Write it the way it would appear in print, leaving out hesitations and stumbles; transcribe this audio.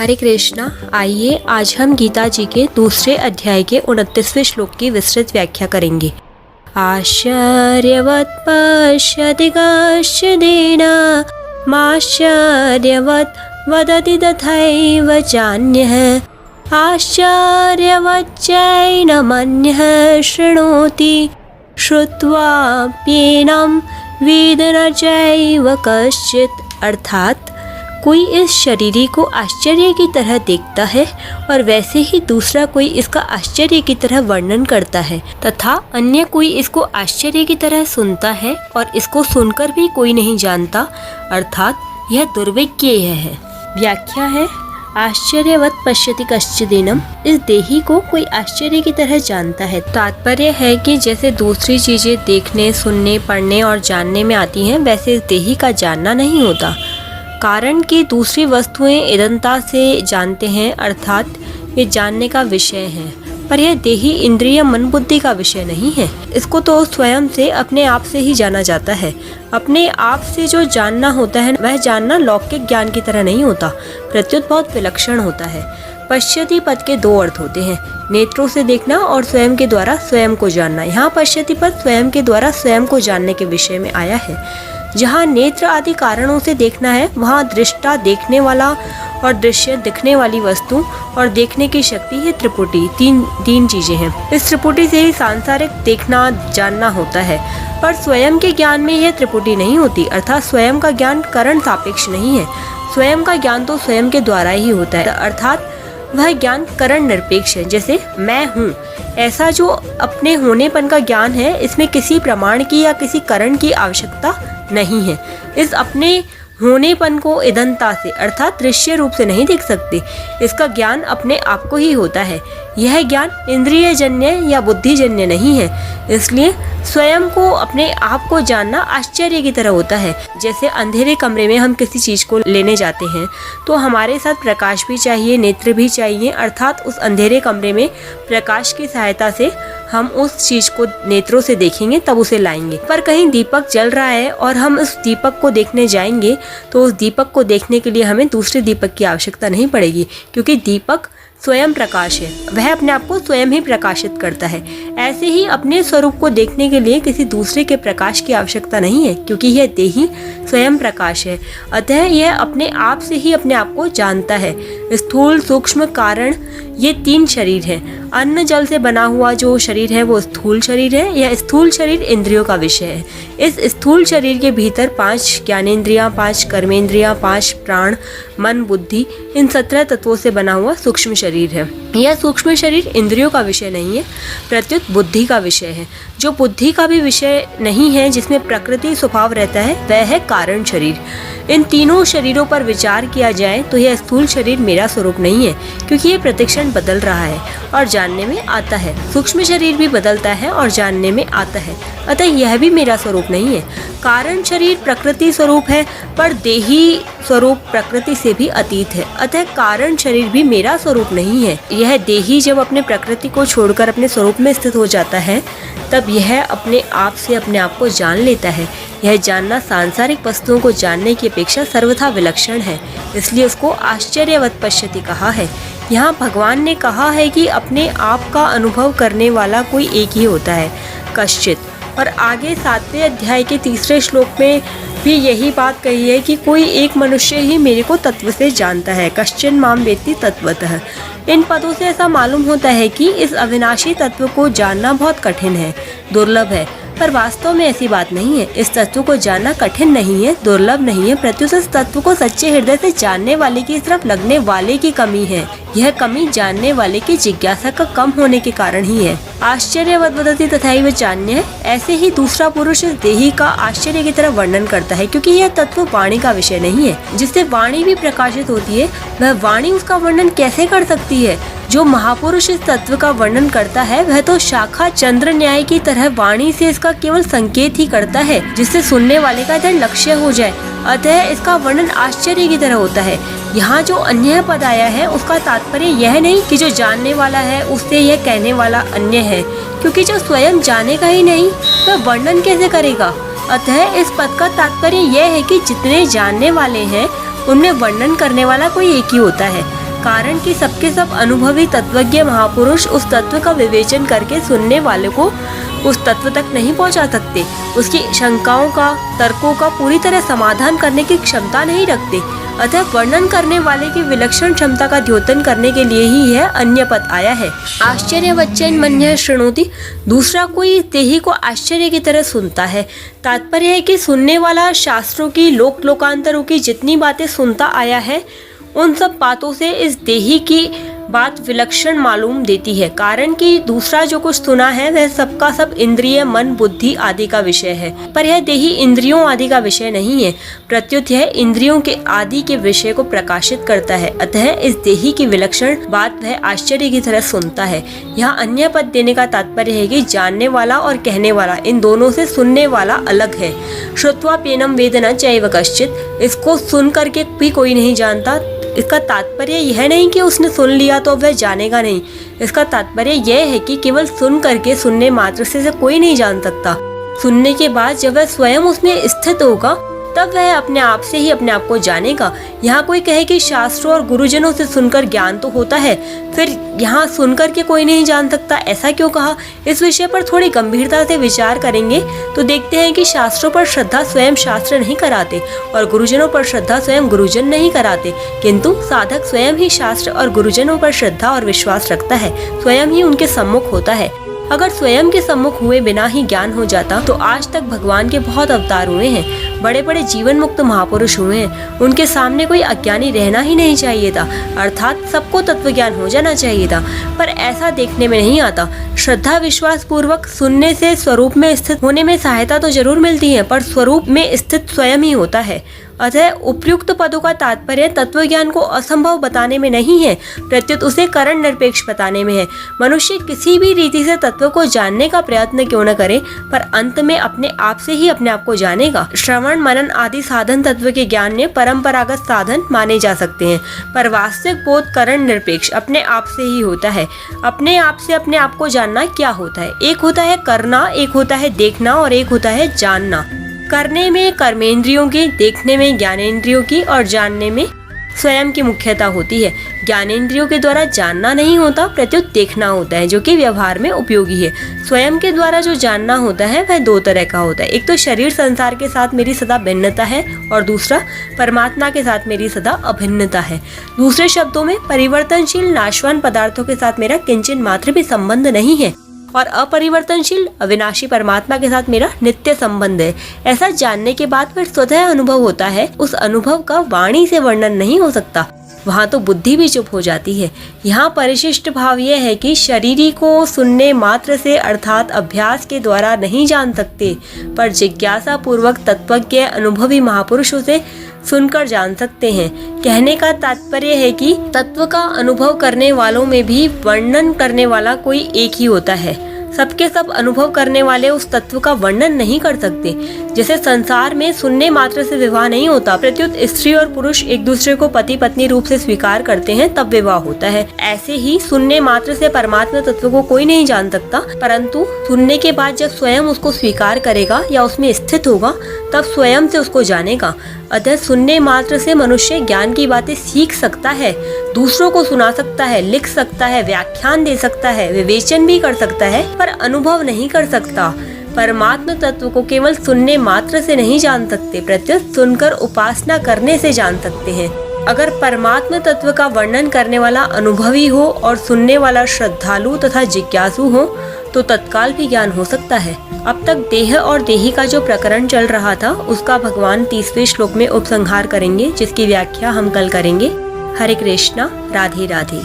हरे कृष्णा। आइए आज हम गीता जी के दूसरे अध्याय के 29वें श्लोक की विस्तृत व्याख्या करेंगे। आश्चर्यवत् पश्यति कश्चिदेन माश्चर्यवत् वदति तथैव चान्यः आश्चर्यवच्चैनमन्यः शृणोति श्रुत्वाप्येनं वेद न चैव कश्चित्। अर्थात कोई इस शरीरी को आश्चर्य की तरह देखता है और वैसे ही दूसरा कोई इसका आश्चर्य की तरह वर्णन करता है तथा अन्य कोई इसको आश्चर्य की तरह सुनता है और इसको सुनकर भी कोई नहीं जानता, अर्थात यह दुर्विज्ञेय है। व्याख्या है आश्चर्यवत् पश्यति कश्चिदेनम। इस देही को कोई आश्चर्य की तरह जानता है। तात्पर्य है कि जैसे दूसरी चीजें देखने, सुनने, पढ़ने और जानने में आती हैं, वैसे इस देही का जानना नहीं होता। कारण कि दूसरी वस्तुएं इदंता से जानते हैं, अर्थात ये जानने का विषय है, पर यह देही इंद्रिय मन बुद्धि का विषय नहीं है। इसको तो स्वयं से अपने आप से ही जाना जाता है। अपने आप से जो जानना होता है वह जानना लौकिक ज्ञान की तरह नहीं होता, प्रत्युत बहुत विलक्षण होता है। पश्यति पद के दो अर्थ होते हैं, नेत्रों से देखना और स्वयं के द्वारा स्वयं को जानना। यहाँ पश्यति पद स्वयं के द्वारा स्वयं को जानने के विषय में आया है। जहाँ नेत्र आदि कारणों से देखना है, वहाँ दृष्टा देखने वाला और दृश्य दिखने वाली वस्तु और देखने की शक्ति, ये त्रिपुटी तीन चीजें हैं। इस त्रिपुटी से ही सांसारिक देखना जानना होता है, पर स्वयं के ज्ञान में यह त्रिपुटी नहीं होती, अर्थात स्वयं का ज्ञान करण सापेक्ष नहीं है। स्वयं का ज्ञान तो स्वयं के द्वारा ही होता है, अर्थात वह ज्ञान करण निरपेक्ष है। जैसे मैं हूँ, ऐसा जो अपने होनेपन का ज्ञान है, इसमें किसी प्रमाण की या किसी करण की आवश्यकता नहीं है। इस अपने होनेपन को इदंता से अर्थात दृश्य रूप से नहीं देख सकते। इसका ज्ञान अपने आप को ही होता है। यह ज्ञान इंद्रिय जन्य या बुद्धि जन्य नहीं है, इसलिए स्वयं को अपने आप को जानना आश्चर्य की तरह होता है। जैसे अंधेरे कमरे में हम किसी चीज को लेने जाते हैं तो हमारे साथ प्रकाश भी चाहिए, नेत्र भी चाहिए, अर्थात उस अंधेरे कमरे में प्रकाश की सहायता से हम उस चीज को नेत्रों से देखेंगे, तब उसे लाएंगे। पर कहीं दीपक जल रहा है और हम उस दीपक को देखने जाएंगे तो उस दीपक को देखने के लिए हमें दूसरे दीपक की आवश्यकता नहीं पड़ेगी, क्योंकि दीपक स्वयं प्रकाश है, वह अपने आप को स्वयं ही प्रकाशित करता है। ऐसे ही अपने स्वरूप को देखने के लिए किसी दूसरे के प्रकाश की आवश्यकता नहीं है, क्योंकि यह देही स्वयं प्रकाश है। अतः यह अपने आप से ही अपने आप को जानता है। स्थूल, सूक्ष्म, कारण, ये तीन शरीर हैं। अन्न जल से बना हुआ जो शरीर है वो स्थूल शरीर है। यह स्थूल शरीर इंद्रियों का विषय है। इस स्थूल शरीर के भीतर 5 ज्ञानेंद्रियां, 5 कर्मेंद्रियां, 5 प्राण, मन, बुद्धि, इन 17 तत्वों से बना हुआ सूक्ष्म शरीर है। यह सूक्ष्म शरीर इंद्रियों का विषय नहीं है, प्रत्युत बुद्धि का विषय है। जो बुद्धि का भी विषय नहीं है, जिसमें प्रकृति स्वभाव रहता है, वह है कारण शरीर। इन तीनों शरीरों पर विचार किया जाए तो यह स्थूल शरीर मेरा स्वरूप नहीं है, क्योंकि यह प्रतिक्षण बदल रहा है और जानने में आता है। सूक्ष्म शरीर भी बदलता है और जानने में आता है, अतः यह भी मेरा स्वरूप नहीं है। कारण शरीर प्रकृति स्वरूप है, पर देही स्वरूप प्रकृति से भी अतीत है, अतः कारण शरीर भी मेरा स्वरूप नहीं है। यह देही जब अपने प्रकृति को छोड़कर अपने स्वरूप में स्थित हो जाता है, तब यह अपने आप से अपने आप को जान लेता है। यह जानना सांसारिक वस्तुओं को जानने की अपेक्षा सर्वथा विलक्षण है, इसलिए उसको आश्चर्यवत् पश्यति कहा है। यहाँ भगवान ने कहा है कि अपने आप का अनुभव करने वाला कोई एक ही होता है, कश्चित। और आगे 7वें अध्याय के 3 श्लोक में भी यही बात कही है कि कोई एक मनुष्य ही मेरे को तत्व से जानता है, कश्चिन माम वेत्ति तत्वतः। इन पदों से ऐसा मालूम होता है कि इस अविनाशी तत्व को जानना बहुत कठिन है, दुर्लभ है, पर वास्तव में ऐसी बात नहीं है। इस तत्व को जानना कठिन नहीं है, दुर्लभ नहीं है, प्रत्युत इस तत्व को सच्चे हृदय से जानने वाले की तरफ लगने वाले की कमी है। यह कमी जानने वाले की जिज्ञासा का कम होने के कारण ही है। आश्चर्यवत् वदति तथैव चान्यः। ऐसे ही दूसरा पुरुष इस देही का आश्चर्य की तरह वर्णन करता है, क्योंकि यह तत्व वाणी का विषय नहीं है। जिससे वाणी भी प्रकाशित होती है, वह वाणी उसका वर्णन कैसे कर सकती है? जो महापुरुष इस तत्व का वर्णन करता है, वह तो शाखा चंद्र न्याय की तरह वाणी से इसका केवल संकेत ही करता है, जिससे सुनने वाले का इधर लक्ष्य हो जाए। अतः इसका वर्णन आश्चर्य की तरह होता है। यहाँ जो अन्य पद आया है, उसका तात्पर्य यह नहीं कि जो जानने वाला है उससे यह कहने वाला अन्य है, क्योंकि जो स्वयं जानेगा ही नहीं, वह वर्णन कैसे करेगा? अतः इस पद का तात्पर्य यह है कि जितने जानने वाले हैं, उनमें वर्णन करने वाला कोई एक ही होता है। कारण कि सबके सब अनुभवी तत्वज्ञ महापुरुष उस तत्व का विवेचन करके सुनने वाले को उस तत्व तक नहीं पहुंचा सकते। उसकी शंकाओं का, तर्कों का पूरी तरह समाधान करने की क्षमता नहीं रखते। अतः वर्णन करने वाले की विलक्षण क्षमता का द्योतन करने के लिए ही यह अन्य पद आया है। आश्चर्यवच्चन मन्यः शृणोति, दूसरा कोई देही को आश्चर्य की तरह सुनता है। तात्पर्य है कि सुनने वाला शास्त्रों की, लोक लोकांतरों की जितनी बातें सुनता आया है, उन सब बातों से इस देही की बात विलक्षण मालूम देती है। कारण कि दूसरा जो कुछ सुना है वह सबका सब इंद्रिय, मन, बुद्धि आदि का विषय है, पर यह देही इंद्रियों आदि का विषय नहीं है। प्रत्युत यह इंद्रियों के आदि के विषय को प्रकाशित करता है। अतः इस देही की विलक्षण बात वह आश्चर्य की तरह सुनता है। यहाँ अन्य पद देने का तात्पर्य है कि जानने वाला और कहने वाला, इन दोनों से सुनने वाला अलग है। श्रुत्वाप्येनं वेद न चैव कश्चित्, इसको सुन करके भी कोई नहीं जानता। इसका तात्पर्य यह नहीं कि उसने सुन लिया तो वह जानेगा नहीं। इसका तात्पर्य यह है कि केवल सुन करके, सुनने मात्र से कोई नहीं जान सकता। सुनने के बाद जब वह स्वयं उसमें स्थित होगा तब वह अपने आप से ही अपने आप को जानेगा। यहाँ कोई कहे कि शास्त्रों और गुरुजनों से सुनकर ज्ञान तो होता है, फिर यहाँ सुनकर के कोई नहीं जान सकता, ऐसा क्यों कहा? इस विषय पर थोड़ी गंभीरता से विचार करेंगे तो देखते हैं कि शास्त्रों पर श्रद्धा स्वयं शास्त्र नहीं कराते और गुरुजनों पर श्रद्धा स्वयं गुरुजन नहीं कराते, किंतु साधक स्वयं ही शास्त्र और गुरुजनों पर श्रद्धा और विश्वास रखता है, स्वयं ही उनके सम्मुख होता है। अगर स्वयं के सम्मुख हुए बिना ही ज्ञान हो जाता तो आज तक भगवान के बहुत अवतार हुए हैं, बड़े बड़े जीवन मुक्त महापुरुष हुए हैं, उनके सामने कोई अज्ञानी रहना ही नहीं चाहिए था, अर्थात सबको तत्व ज्ञान हो जाना चाहिए था, पर ऐसा देखने में नहीं आता। श्रद्धा विश्वास पूर्वक सुनने से स्वरूप में स्थित होने में सहायता तो जरूर मिलती है, पर स्वरूप में स्थित स्वयं ही होता है। अतः उपयुक्त पदों का तात्पर्य तत्व ज्ञान को असंभव बताने में नहीं है, प्रत्युत उसे कारण निरपेक्ष बताने में है। मनुष्य किसी भी रीति से तत्व को जानने का प्रयत्न क्यों न करे, पर अंत में अपने आप से ही अपने आप को जानेगा। श्रवण, मनन आदि साधन तत्व के ज्ञान में परंपरागत साधन माने जा सकते हैं, पर वास्तविक बोध कारण निरपेक्ष अपने आप से ही होता है। अपने आप से अपने आप को जानना क्या होता है? एक होता है करना, एक होता है देखना और एक होता है जानना। करने में कर्मेंद्रियों की, देखने में ज्ञानेंद्रियों की और जानने में स्वयं की मुख्यता होती है। ज्ञानेंद्रियों के द्वारा जानना नहीं होता, प्रत्युत देखना होता है, जो कि व्यवहार में उपयोगी है। स्वयं के द्वारा जो जानना होता है वह दो तरह का होता है। एक तो शरीर संसार के साथ मेरी सदा भिन्नता है और दूसरा परमात्मा के साथ मेरी सदा अभिन्नता है। दूसरे शब्दों में परिवर्तनशील नाशवान पदार्थों के साथ मेरा किंचन मात्र भी संबंध नहीं है और अपरिवर्तनशील अविनाशी परमात्मा के साथ मेरा नित्य संबंध है। ऐसा जानने के बाद फिर स्वतः अनुभव होता है। उस अनुभव का वाणी से वर्णन नहीं हो सकता, वहाँ तो बुद्धि भी चुप हो जाती है। यहाँ परिशिष्ट भाव यह है कि शरीरी को सुनने मात्र से अर्थात अभ्यास के द्वारा नहीं जान सकते, पर जिज्ञासा पूर्वक तत्वज्ञ अनुभवी महापुरुषों से सुनकर जान सकते हैं। कहने का तात्पर्य है कि तत्व का अनुभव करने वालों में भी वर्णन करने वाला कोई एक ही होता है। सबके सब अनुभव करने वाले उस तत्व का वर्णन नहीं कर सकते। जैसे संसार में सुनने मात्र से विवाह नहीं होता, प्रत्युत स्त्री और पुरुष एक दूसरे को पति पत्नी रूप से स्वीकार करते हैं तब विवाह होता है। ऐसे ही सुनने मात्र से परमात्मा तत्व को कोई नहीं जान सकता, परंतु सुनने के बाद जब स्वयं उसको स्वीकार करेगा या उसमें स्थित होगा तब स्वयं से उसको जानेगा। अतः सुनने मात्र से मनुष्य ज्ञान की बातें सीख सकता है, दूसरों को सुना सकता है, लिख सकता है, व्याख्यान दे सकता है, विवेचन भी कर सकता है, पर अनुभव नहीं कर सकता। परमात्मा तत्व को केवल सुनने मात्र से नहीं जान सकते, प्रत्युत सुनकर उपासना करने से जान सकते हैं। अगर परमात्मा तत्व का वर्णन करने वाला अनुभवी हो और सुनने वाला श्रद्धालु तथा जिज्ञासु हो तो तत्काल भी ज्ञान हो सकता है। अब तक देह और देही का जो प्रकरण चल रहा था उसका भगवान 30वें श्लोक में उपसंहार करेंगे, जिसकी व्याख्या हम कल करेंगे। हरे कृष्णा, राधे राधे।